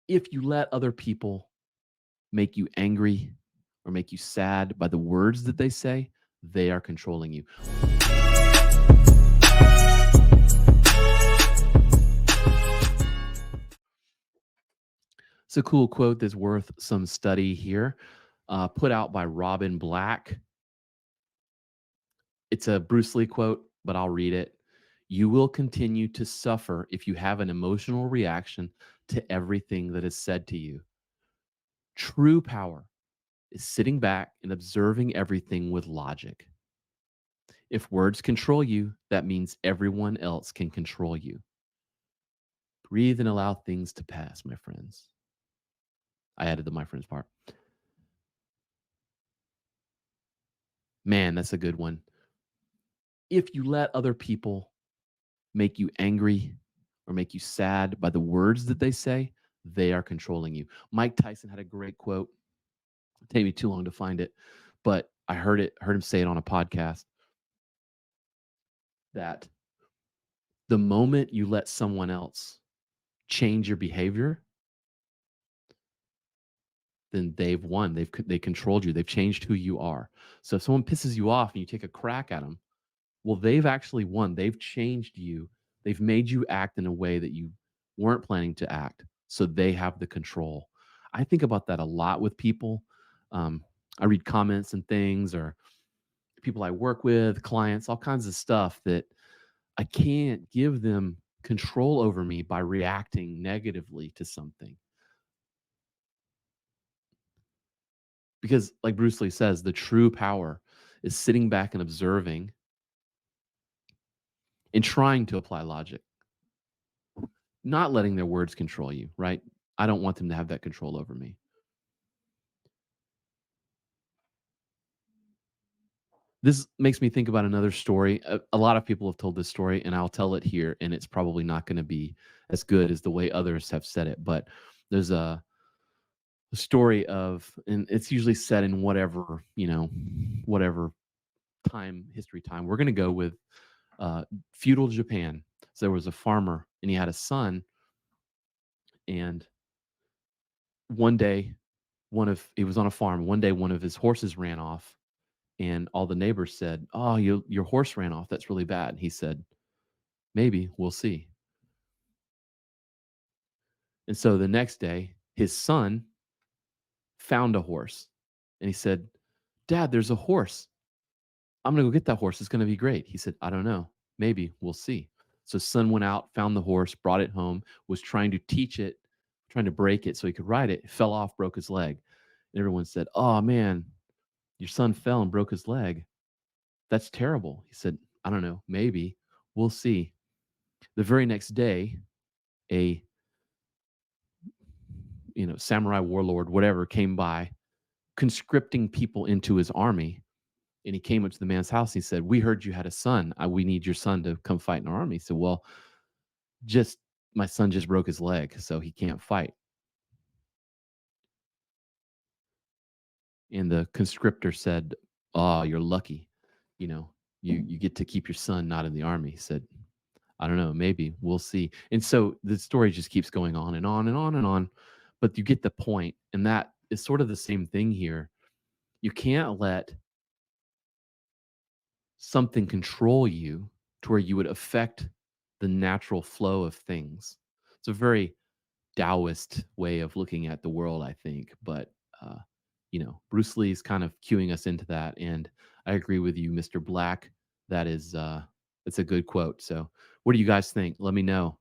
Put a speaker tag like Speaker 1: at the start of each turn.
Speaker 1: If you let other people make you angry or make you sad by the words that they say, they are controlling you. It's a cool quote that's worth some study here, put out by Robin Black. It's a Bruce Lee quote, but I'll read it. You will continue to suffer if you have an emotional reaction to everything that is said to you. True power is sitting back and observing everything with logic. If words control you, that means everyone else can control you. Breathe and allow things to pass, my friends. I added the my friends part. Man, that's a good one. If you let other people make you angry or make you sad by the words that they say, they are controlling you. Mike Tyson had a great quote. It'd take me too long to find it, but I heard him say it on a podcast that the moment you let someone else change your behavior, then they've won. They controlled you. They've changed who you are. So if someone pisses you off and you take a crack at them, well, they've actually won. They've changed you. They've made you act in a way that you weren't planning to act. So they have the control. I think about that a lot with people. I read comments and things, or people I work with, clients, all kinds of stuff that I can't give them control over me by reacting negatively to something. Because, like Bruce Lee says, the true power is sitting back and observing and trying to apply logic, not letting their words control you, right? I don't want them to have that control over me. This makes me think about another story. A lot of people have told this story, and I'll tell it here, and it's probably not going to be as good as the way others have said it. But there's a story of, and it's usually set in whatever, whatever history time. We're going to go with feudal Japan. So there was a farmer, and he had a son, and one day, he was on a farm. One day, one of his horses ran off, and all the neighbors said, "Oh, your horse ran off. That's really bad." He said, "Maybe we'll see." And so the next day, his son found a horse, and he said, "Dad, there's a horse. I'm gonna go get that horse. It's gonna be great." He said, "I don't know. Maybe we'll see." So son went out, found the horse, brought it home, was trying to teach it, trying to break it so he could ride it. Fell off, broke his leg. And everyone said, "Oh man, your son fell and broke his leg. That's terrible." He said, "I don't know. Maybe we'll see." The very next day, a samurai warlord, whatever, came by, conscripting people into his army. And he came up to the man's house. He said, "We heard you had a son. We need your son to come fight in our army." He said, "Well, just my son just broke his leg, so he can't fight." And the conscriptor said, "Oh, you're lucky. You get to keep your son not in the army." He said, "I don't know, maybe we'll see." And so the story just keeps going on and on and on and on, but you get the point. And that is sort of the same thing here. You can't let something control you to where you would affect the natural flow of things. It's a very Taoist way of looking at the world, I think. But Bruce Lee's kind of cueing us into that, and I agree with you, Mr. Black. That is, it's a good quote. So, what do you guys think? Let me know.